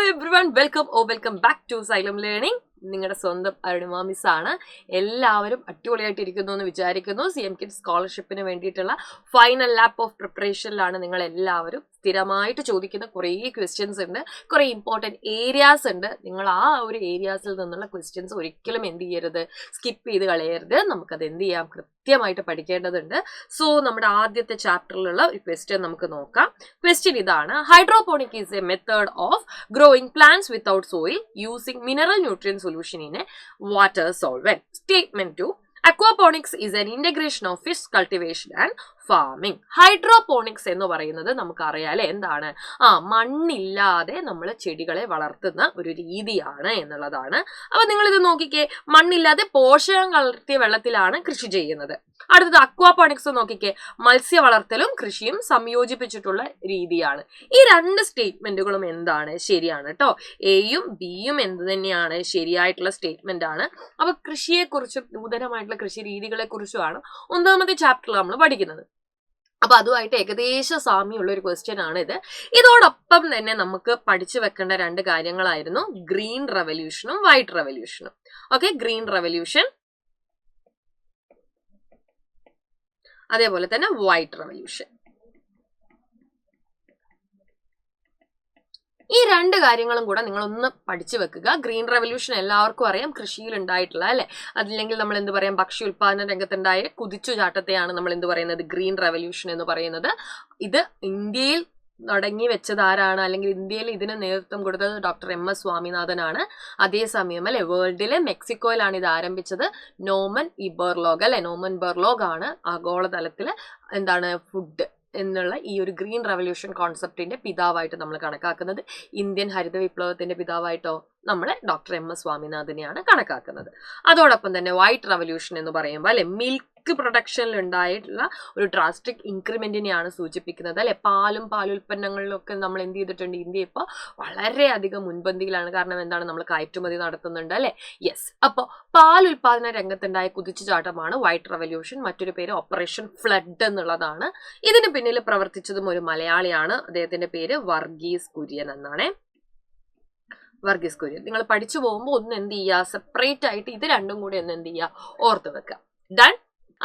everyone, welcome back to Xylem Learning. നിങ്ങളുടെ സ്വന്തം Arunima miss ആണ്. എല്ലാവരും അടിപൊളിയായിട്ടിരിക്കുന്നു എന്ന് വിചാരിക്കുന്നു. CM കിഡ്സ് സ്കോളർഷിപ്പിന് വേണ്ടിയിട്ടുള്ള ഫൈനൽ ലാപ്പ് ഓഫ് പ്രിപ്പറേഷനിലാണ് നിങ്ങൾ എല്ലാവരും. സ്ഥിരമായിട്ട് ചോദിക്കുന്ന കുറേ ക്വസ്റ്റ്യൻസ് ഉണ്ട്, കുറേ ഇമ്പോർട്ടൻറ്റ് ഏരിയാസ് ഉണ്ട്. നിങ്ങൾ ആ ഒരു ഏരിയാസിൽ നിന്നുള്ള ക്വസ്റ്റ്യൻസ് ഒരിക്കലും എന്ത് ചെയ്യരുത്, സ്കിപ്പ് ചെയ്ത് കളയരുത്. നമുക്കത് എന്ത് ചെയ്യാം, കൃത്യമായിട്ട് പഠിക്കേണ്ടതുണ്ട്. സോ നമ്മുടെ ആദ്യത്തെ ചാപ്റ്ററിലുള്ള ഒരു ക്വസ്റ്റ്യൻ നമുക്ക് നോക്കാം. ക്വസ്റ്റ്യൻ ഇതാണ്: hydroponic is A method of growing plants without soil using mineral nutrient solution in a water solvent. Statement 2. Aquaponics is an integration of fish cultivation and farming. Hydroponics എന്ന് പറയുന്നത് നമുക്കറിയാലേ എന്താണ്, മണ്ണില്ലാതെ നമ്മൾ ചെടികളെ വളർത്തുന്ന ഒരു രീതിയാണ് എന്നുള്ളതാണ്. അപ്പൊ നിങ്ങളിത് നോക്കിക്കേ, മണ്ണില്ലാതെ പോഷകം കലർത്തിയ വെള്ളത്തിലാണ് കൃഷി ചെയ്യുന്നത്. അടുത്തത് അക്വാപോണിക്സ് നോക്കിക്കേ, മത്സ്യ വളർത്തലും കൃഷിയും സംയോജിപ്പിച്ചിട്ടുള്ള രീതിയാണ്. ഈ രണ്ട് സ്റ്റേറ്റ്മെന്റുകളും എന്താണ്, ശരിയാണ് കേട്ടോ. എയും ബിയും എന്ത് തന്നെയാണ്, ശരിയായിട്ടുള്ള സ്റ്റേറ്റ്മെന്റ് ആണ്. അപ്പൊ കൃഷിയെക്കുറിച്ചും നൂതനമായിട്ടുള്ള കൃഷി രീതികളെ കുറിച്ചുമാണ് ഒന്നാമത്തെ ചാപ്റ്ററിൽ നമ്മൾ പഠിക്കുന്നത്. അപ്പൊ അതുമായിട്ട് ഏകദേശം സാമ്യമുള്ള ഒരു ക്വസ്റ്റ്യൻ ആണ് ഇത്. ഇതോടൊപ്പം തന്നെ നമുക്ക് പഠിച്ചു വെക്കേണ്ട രണ്ട് കാര്യങ്ങളായിരുന്നു ഗ്രീൻ റെവല്യൂഷനും വൈറ്റ് റെവല്യൂഷനും. ഓക്കെ, ഗ്രീൻ റെവല്യൂഷൻ അതേപോലെ തന്നെ വൈറ്റ് റെവല്യൂഷൻ. ഈ രണ്ട് കാര്യങ്ങളും കൂടെ നിങ്ങളൊന്ന് പഠിച്ചു വെക്കുക. ഗ്രീൻ റെവല്യൂഷൻ എല്ലാവർക്കും അറിയാം, കൃഷിയിൽ ഉണ്ടായിട്ടുള്ള അല്ലെ, അതില്ലെങ്കിൽ നമ്മൾ എന്ത് പറയാം, ഭക്ഷ്യ ഉൽപാദന രംഗത്തുണ്ടായ കുതിച്ചുചാട്ടത്തെയാണ് നമ്മൾ എന്ത് പറയുന്നത്, ഗ്രീൻ റെവല്യൂഷൻ എന്ന് പറയുന്നത്. ഇത് ഇന്ത്യയിൽ തുടങ്ങി വെച്ചത് ആരാണ്, അല്ലെങ്കിൽ ഇന്ത്യയിൽ ഇതിന് നേതൃത്വം കൊടുത്തത് ഡോക്ടർ MS സ്വാമിനാഥനാണ്. അതേസമയം അല്ലെ വേൾഡിലെ മെക്സിക്കോയിലാണ് ഇത് ആരംഭിച്ചത്. നോമൻ ബോർലോഗ് അല്ലെ, നോമൻ ബോർലോഗ് ആണ് ആഗോളതലത്തില് എന്താണ് ഫുഡ് എന്നുള്ള ഈ ഒരു ഗ്രീൻ റെവല്യൂഷൻ കോൺസെപ്റ്റിന്റെ പിതാവായിട്ട് നമ്മൾ കണക്കാക്കുന്നത്. ഇന്ത്യൻ ഹരിത വിപ്ലവത്തിന്റെ പിതാവായിട്ടോ നമ്മൾ ഡോക്ടർ MS സ്വാമിനാഥനെയാണ് കണക്കാക്കുന്നത്. അതോടൊപ്പം തന്നെ വൈറ്റ് റെവല്യൂഷൻ എന്ന് പറയുമ്പോൾ അല്ലെ മിൽക്ക് പ്രൊഡക്ഷനിൽ ഉണ്ടായിട്ടുള്ള ഒരു ഡ്രാസ്റ്റിക് ഇൻക്രിമെന്റിനെയാണ് സൂചിപ്പിക്കുന്നത് അല്ലെ. പാലുൽപ്പന്നങ്ങളിലൊക്കെ നമ്മൾ എന്ത് ചെയ്തിട്ടുണ്ട്, ഇന്ത്യ ഇപ്പോൾ വളരെയധികം മുൻപന്തിയിലാണ്. കാരണം എന്താണ്, നമ്മൾ കയറ്റുമതി നടത്തുന്നുണ്ട് അല്ലെ. യെസ്, അപ്പോൾ പാലുൽപാദന രംഗത്തുണ്ടായ കുതിച്ചുചാട്ടമാണ് വൈറ്റ് റെവല്യൂഷൻ. മറ്റൊരു പേര് ഓപ്പറേഷൻ ഫ്ലഡ് എന്നുള്ളതാണ്. ഇതിന് പിന്നിൽ പ്രവർത്തിച്ചതും ഒരു മലയാളിയാണ്. അദ്ദേഹത്തിന്റെ പേര് വർഗീസ് കുര്യൻ എന്നാണ്. വർഗീസ് കുര്യൻ. നിങ്ങൾ പഠിച്ചു പോകുമ്പോൾ ഒന്ന് എന്ത് ചെയ്യുക, സെപ്പറേറ്റ് ആയിട്ട് ഇത് രണ്ടും കൂടി ഒന്ന് എന്ത് ചെയ്യുക, ഓർത്ത് വെക്കുക. ഡൺ.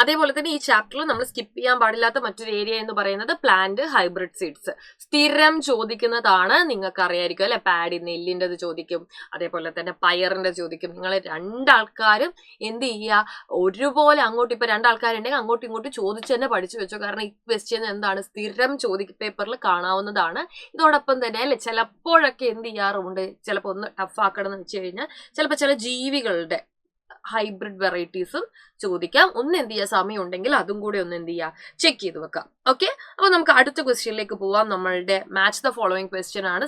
അതേപോലെ തന്നെ ഈ ചാപ്റ്ററിൽ നമ്മൾ സ്കിപ്പ് ചെയ്യാൻ പാടില്ലാത്ത മറ്റൊരു ഏരിയ എന്ന് പറയുന്നത് പ്ലാന്റ് ഹൈബ്രിഡ് സീഡ്സ്. സ്ഥിരം ചോദിക്കുന്നതാണ്, നിങ്ങൾക്ക് അറിയായിരിക്കും അല്ലെ. പാഡി നെല്ലിൻ്റെത് ചോദിക്കും, അതേപോലെ തന്നെ പയറിന്റെ ചോദിക്കും. നിങ്ങൾ രണ്ടാൾക്കാരും എന്ത് ചെയ്യുക, ഒരുപോലെ അങ്ങോട്ട് ഇപ്പൊ രണ്ടാൾക്കാരുണ്ടെങ്കിൽ അങ്ങോട്ടും ഇങ്ങോട്ടും ചോദിച്ച് തന്നെ പഠിച്ചു വെച്ചോ. കാരണം ഈ ക്വസ്റ്റ്യൻ എന്താണ്, സ്ഥിരം പേപ്പറിൽ കാണാവുന്നതാണ്. ഇതോടൊപ്പം തന്നെ അല്ലെ ചിലപ്പോഴൊക്കെ എന്ത് ചെയ്യാറുണ്ട്, ചിലപ്പോൾ ഒന്ന് ടഫ് ആക്കണം എന്ന് വെച്ച് കഴിഞ്ഞാൽ ചിലപ്പോൾ ചില ജീവികളുടെ ഹൈബ്രിഡ് വെറൈറ്റീസും ചോദിക്കാം. ഒന്ന് എന്ത് ചെയ്യുക, സമയം ഉണ്ടെങ്കിൽ അതും കൂടെ ഒന്ന് എന്ത് ചെയ്യുക, ചെക്ക് ചെയ്ത് വെക്കാം. ഓക്കെ, അപ്പൊ നമുക്ക് അടുത്ത ക്വസ്റ്റ്യനിലേക്ക് പോവാം. നമ്മളുടെ മാച്ച് ദ ഫോളോയിങ് ക്വസ്റ്റ്യൻ ആണ്.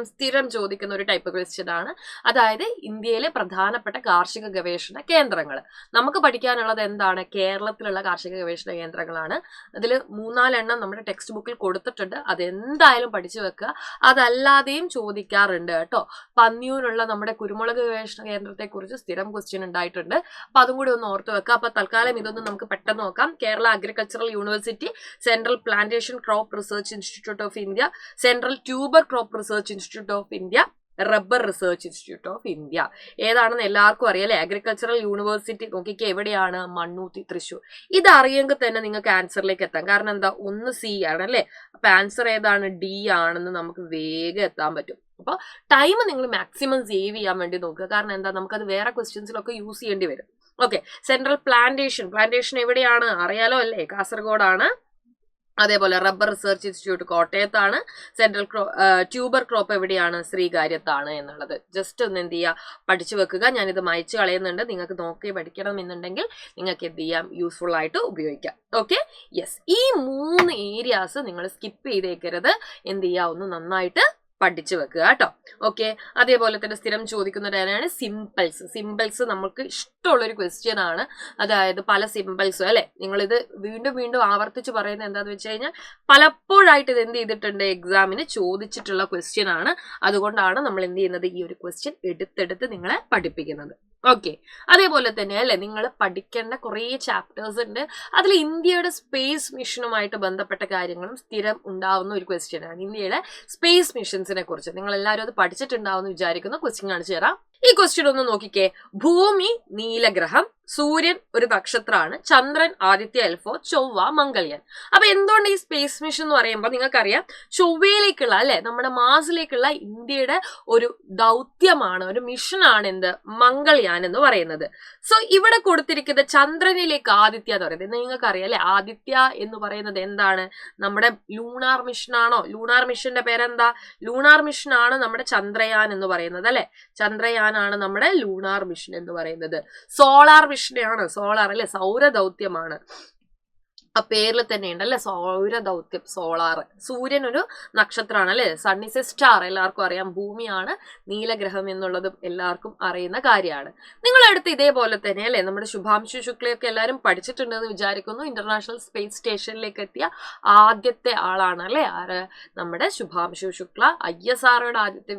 സ്ഥിരം ചോദിക്കുന്ന ഒരു ടൈപ്പ് ക്വസ്റ്റ്യൻ ആണ്. അതായത് ഇന്ത്യയിലെ പ്രധാനപ്പെട്ട കാർഷിക ഗവേഷണ കേന്ദ്രങ്ങൾ. നമുക്ക് പഠിക്കാനുള്ളത് എന്താണ്, കേരളത്തിലുള്ള കാർഷിക ഗവേഷണ കേന്ദ്രങ്ങളാണ്. അതിൽ 3-4 എണ്ണം നമ്മുടെ ടെക്സ്റ്റ് ബുക്കിൽ കൊടുത്തിട്ടുണ്ട്. അതെന്തായാലും പഠിച്ചു വെക്കുക. അതല്ലാതെയും ചോദിക്കാറുണ്ട് കേട്ടോ. പന്നിയൂരുള്ള നമ്മുടെ കുരുമുളക് ഗവേഷണ കേന്ദ്രത്തെ കുറിച്ച് സ്ഥിരം ക്വസ്റ്റ്യൻ ഉണ്ടായിട്ടുണ്ട്. അപ്പൊ അതും കൂടി ഒന്ന് ഓർത്ത് വെക്കാം. അപ്പൊ തൽക്കാലം ഇതൊന്നും നമുക്ക് പെട്ടെന്ന് നോക്കാം. Kerala agricultural university, central plantation crop research institute of India, central tuber crop research institute of India, rubber research institute of India. ഏതാണെന്ന് എല്ലാവർക്കും അറിയാലേ. അഗ്രികൾച്ചറൽ യൂണിവേഴ്സിറ്റി നോക്കിക്കേ, എവിടെയാണ്, മണ്ണൂത്തി, തൃശ്ശൂർ. ഇത് അറിയെങ്കിൽ തന്നെ നിങ്ങൾക്ക് ആൻസറിലേക്ക് എത്താം. കാരണം എന്താ, ഒന്ന് C ആണ് അല്ലെ. അപ്പൊ ആൻസർ ഏതാണ്, D ആണെന്ന് നമുക്ക് വേഗം എത്താൻ പറ്റും. അപ്പോൾ ടൈം നിങ്ങൾ മാക്സിമം സേവ് ചെയ്യാൻ വേണ്ടി നോക്കുക. കാരണം എന്താ, നമുക്കത് വേറെ ക്വസ്റ്റ്യൻസിലൊക്കെ യൂസ് ചെയ്യേണ്ടി വരും. ഓക്കെ, സെൻട്രൽ പ്ലാന്റേഷൻ എവിടെയാണ് അറിയാലോ അല്ലേ, കാസർഗോഡാണ്. അതേപോലെ റബ്ബർ റിസർച്ച് ഇൻസ്റ്റിറ്റ്യൂട്ട് കോട്ടയത്താണ്. സെൻട്രൽ ട്യൂബർ ക്രോപ്പ് എവിടെയാണ്, ശ്രീകാര്യത്താണ് എന്നുള്ളത് ജസ്റ്റ് ഒന്ന് എന്ത് ചെയ്യുക, പഠിച്ചു വെക്കുക. ഞാനിത് മായ്ച്ചു കളയുന്നുണ്ട്. നിങ്ങൾക്ക് നോക്കി പഠിക്കണം എന്നുണ്ടെങ്കിൽ നിങ്ങൾക്ക് എന്ത് ചെയ്യാം, യൂസ്ഫുൾ ആയിട്ട് ഉപയോഗിക്കാം. ഓക്കെ, യെസ്, ഈ 3 ഏരിയാസ് നിങ്ങൾ സ്കിപ്പ് ചെയ്തേക്കരുത്. എന്ത് ചെയ്യുക, ഒന്ന് നന്നായിട്ട് പഠിച്ചു വെക്കുക കേട്ടോ. ഓക്കെ, അതേപോലെ തന്നെ സ്ഥിരം ചോദിക്കുന്ന കാര്യമാണ് സിമ്പിൾസ്. നമുക്ക് ഇഷ്ടമുള്ളൊരു ക്വസ്റ്റ്യൻ ആണ്. അതായത് പല സിമ്പിൾസും അല്ലെ, നിങ്ങളിത് വീണ്ടും ആവർത്തിച്ച് പറയുന്നത് എന്താണെന്ന് വെച്ച് കഴിഞ്ഞാൽ പലപ്പോഴായിട്ട് ഇത് എന്ത് ചെയ്തിട്ടുണ്ട്, എക്സാമിന് ചോദിച്ചിട്ടുള്ള ക്വസ്റ്റ്യൻ ആണ്. അതുകൊണ്ടാണ് നമ്മൾ എന്ത് ചെയ്യുന്നത്, ഈ ഒരു ക്വസ്റ്റ്യൻ എടുത്തെടുത്ത് നിങ്ങളെ പഠിപ്പിക്കുന്നത്. ഓക്കെ, അതേപോലെ തന്നെ അല്ലെ നിങ്ങൾ പഠിക്കേണ്ട കുറേ ചാപ്റ്റേഴ്സ് ഉണ്ട്. അതിൽ ഇന്ത്യയുടെ സ്പേസ് മിഷനുമായിട്ട് ബന്ധപ്പെട്ട കാര്യങ്ങളും സ്ഥിരം ഉണ്ടാവുന്ന ഒരു ക്വസ്റ്റ്യൻ ആണ്. ഇന്ത്യയുടെ സ്പേസ് മിഷൻസിനെ കുറിച്ച് നിങ്ങൾ എല്ലാവരും അത് പഠിച്ചിട്ടുണ്ടാവുമെന്ന് വിചാരിക്കുന്ന ക്വസ്റ്റ്യൻ കാണിച്ചു തരാം. ഈ ക്വസ്റ്റ്യൻ ഒന്ന് നോക്കിക്കേ. ഭൂമി നീലഗ്രഹം, സൂര്യൻ ഒരു നക്ഷത്രമാണ്, ചന്ദ്രൻ ആദിത്യ എൽഫോ, ചൊവ്വ മംഗൾയാൻ. അപ്പൊ എന്തുകൊണ്ട് ഈ സ്പേസ് മിഷൻ എന്ന് പറയുമ്പോൾ നിങ്ങൾക്കറിയാം ചൊവ്വയിലേക്കുള്ള അല്ലെ നമ്മുടെ മാർസിലേക്കുള്ള ഇന്ത്യയുടെ ഒരു ദൗത്യമാണ്, ഒരു മിഷനാണ് എന്ത് മംഗൾയാൻ എന്ന് പറയുന്നത്. സോ ഇവിടെ കൊടുത്തിരിക്കുന്ന ചന്ദ്രനിലേക്ക് ആദിത്യ എന്ന് പറയുന്നത് നിങ്ങൾക്കറിയാം അല്ലെ. ആദിത്യ എന്ന് പറയുന്നത് എന്താണ്? നമ്മുടെ ലൂണാർ മിഷൻ ആണോ? ലൂണാർ മിഷന്റെ പേരെന്താ? ലൂണാർ മിഷൻ ആണ് നമ്മുടെ ചന്ദ്രയാൻ എന്ന് പറയുന്നത് അല്ലെ. ചന്ദ്രയാനാണ് നമ്മുടെ ലൂണാർ മിഷൻ എന്ന് പറയുന്നത്. സോളാർ മിഷനാണ്, സോളാർ അല്ലെ, സൗരദൗത്യമാണ്. ആ പേരിൽ തന്നെ ഉണ്ട് അല്ലെ, സൗരദൗത്യം, സോളാർ. സൂര്യൻ ഒരു നക്ഷത്രമാണ് അല്ലെ, സൺ ഇസ് എ സ്റ്റാർ, എല്ലാവർക്കും അറിയാം. ഭൂമിയാണ് നീലഗ്രഹം എന്നുള്ളതും എല്ലാവർക്കും അറിയുന്ന കാര്യമാണ്. നിങ്ങളടുത്ത് ഇതേപോലെ തന്നെ അല്ലെ നമ്മുടെ ശുഭാംശു ശുക്ലയൊക്കെ എല്ലാവരും പഠിച്ചിട്ടുണ്ടെന്ന് വിചാരിക്കുന്നു. ഇന്റർനാഷണൽ സ്പേസ് സ്റ്റേഷനിലേക്ക് എത്തിയ ആദ്യത്തെ ആളാണ് അല്ലെ ആര്? നമ്മുടെ ശുഭാംശു ശുക്ല. ISROയുടെ ആദ്യത്തെ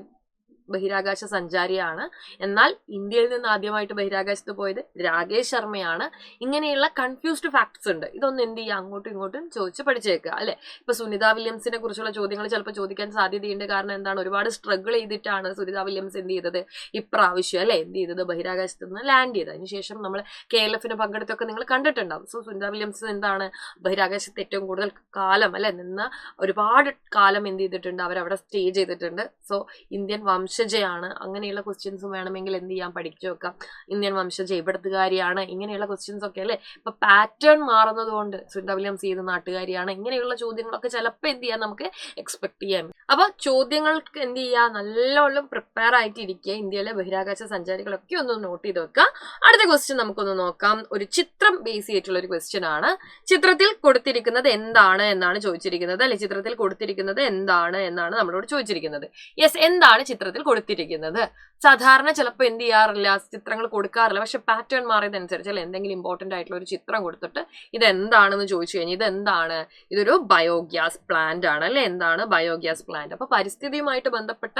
ബഹിരാകാശ സഞ്ചാരിയാണ്. എന്നാൽ ഇന്ത്യയിൽ നിന്ന് ആദ്യമായിട്ട് ബഹിരാകാശത്ത് പോയത് രാകേഷ് ശർമ്മയാണ്. ഇങ്ങനെയുള്ള കൺഫ്യൂസ്ഡ് ഫാക്ട്സ് ഉണ്ട്. ഇതൊന്നും എന്ത് ചെയ്യുക, അങ്ങോട്ടും ഇങ്ങോട്ടും ചോദിച്ച് പഠിച്ചേക്കുക അല്ലെ. ഇപ്പൊ സുനിത വില്യംസിനെ കുറിച്ചുള്ള ചോദ്യങ്ങൾ ചിലപ്പോൾ ചോദിക്കാൻ സാധ്യതയുണ്ട്. കാരണം എന്താണ്, ഒരുപാട് സ്ട്രഗിൾ ചെയ്തിട്ടാണ് സുനിത വില്യംസ് എന്ത് ചെയ്തത്, ഇപ്രാവശ്യം അല്ലെ എന്ത് ചെയ്തത്, ബഹിരാകാശത്ത് നിന്ന് ലാൻഡ് ചെയ്തത്. അതിനുശേഷം നമ്മൾ KLF പങ്കെടുത്തൊക്കെ നിങ്ങൾ കണ്ടിട്ടുണ്ടാവും. സോ സുനിത വില്യംസ് എന്താണ്, ബഹിരാകാശത്ത് ഏറ്റവും കൂടുതൽ കാലം അല്ലെ നിന്ന് ഒരുപാട് കാലം എന്ത് ചെയ്തിട്ടുണ്ട്, അവരവിടെ സ്റ്റേ ചെയ്തിട്ടുണ്ട്. സോ ഇന്ത്യൻ വംശജയാണ്. അങ്ങനെയുള്ള ക്വസ്റ്റ്യൻസും വേണമെങ്കിൽ എന്ത് ചെയ്യാൻ, പഠിച്ചു വെക്കാം. ഇന്ത്യൻ വംശജ, ഇവിടത്തുകാരിയാണ്, ഇങ്ങനെയുള്ള ക്വസ്റ്റ്യൻസ് ഒക്കെ അല്ലെ. ഇപ്പൊ പാറ്റേൺ മാറുന്നത് കൊണ്ട് സുനിത വില്യംസ് ചെയ്ത നാട്ടുകാരിയാണ്, ഇങ്ങനെയുള്ള ചോദ്യങ്ങളൊക്കെ ചിലപ്പോൾ എന്ത് ചെയ്യാൻ നമുക്ക് എക്സ്പെക്ട് ചെയ്യാം. അപ്പൊ ചോദ്യങ്ങൾക്ക് എന്ത് ചെയ്യുക, നല്ലോണം പ്രിപ്പയർ ആയിട്ടിരിക്കുക. ഇന്ത്യയിലെ ബഹിരാകാശ സഞ്ചാരികളൊക്കെ ഒന്ന് നോട്ട് ചെയ്ത് വെക്കുക. അടുത്ത ക്വസ്റ്റ്യൻ നമുക്കൊന്ന് നോക്കാം. ഒരു ചിത്രം ബേസ് ചെയ്തിട്ടുള്ള ഒരു ക്വസ്റ്റ്യൻ ആണ്. ചിത്രത്തിൽ കൊടുത്തിരിക്കുന്നത് എന്താണ് എന്നാണ് ചോദിച്ചിരിക്കുന്നത് അല്ലെ. ചിത്രത്തിൽ കൊടുത്തിരിക്കുന്നത് എന്താണ് എന്നാണ് നമ്മളോട് ചോദിച്ചിരിക്കുന്നത്. യെസ്, എന്താണ് ചിത്രത്തിൽ കൊടുത്തിരിക്കുന്നത്? സാധാരണ ചിലപ്പോൾ എന്ത് ചെയ്യാറില്ല, ചിത്രങ്ങൾ കൊടുക്കാറില്ല. പക്ഷെ പാറ്റേൺ മാറിയതനുസരിച്ച് അല്ലെ എന്തെങ്കിലും ഇമ്പോർട്ടന്റ് ആയിട്ടുള്ള ഒരു ചിത്രം കൊടുത്തിട്ട് ഇത് എന്താണെന്ന് ചോദിച്ചു കഴിഞ്ഞാൽ ഇത് എന്താണ്, ഇതൊരു ബയോഗ്യാസ് പ്ലാന്റ് ആണ് അല്ലെ. എന്താണ് ബയോഗ്യാസ് പ്ലാന്റ്? അപ്പൊ പരിസ്ഥിതിയുമായിട്ട് ബന്ധപ്പെട്ട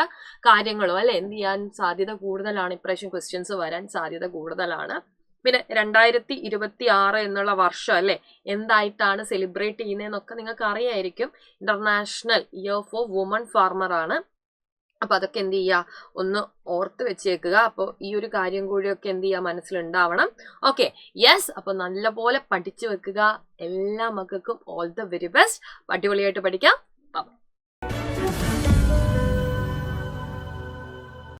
കാര്യങ്ങളും അല്ലെ എന്ത് ചെയ്യാൻ സാധ്യത കൂടുതലാണ്. ഇപ്രാവശ്യം ക്വസ്റ്റ്യൻസ് വരാൻ സാധ്യത കൂടുതലാണ്. പിന്നെ 2026 എന്നുള്ള വർഷം അല്ലെ എന്തായിട്ടാണ് സെലിബ്രേറ്റ് ചെയ്യുന്നതെന്നൊക്കെ നിങ്ങൾക്ക് അറിയായിരിക്കും. International year for woman farmer ആണ്. അപ്പൊ അതൊക്കെ എന്ത് ചെയ്യുക, ഒന്ന് ഓർത്ത് വെച്ചേക്കുക. അപ്പോൾ ഈ ഒരു കാര്യം കൂടിയൊക്കെ എന്ത് ചെയ്യുക, മനസ്സിലുണ്ടാവണം. Okay, yes. അപ്പൊ നല്ലപോലെ പഠിച്ചു വെക്കുക. എല്ലാ മക്കൾക്കും ഓൾ ദ വെരി ബെസ്റ്റ്. അടിപൊളിയായിട്ട് പഠിക്കാം.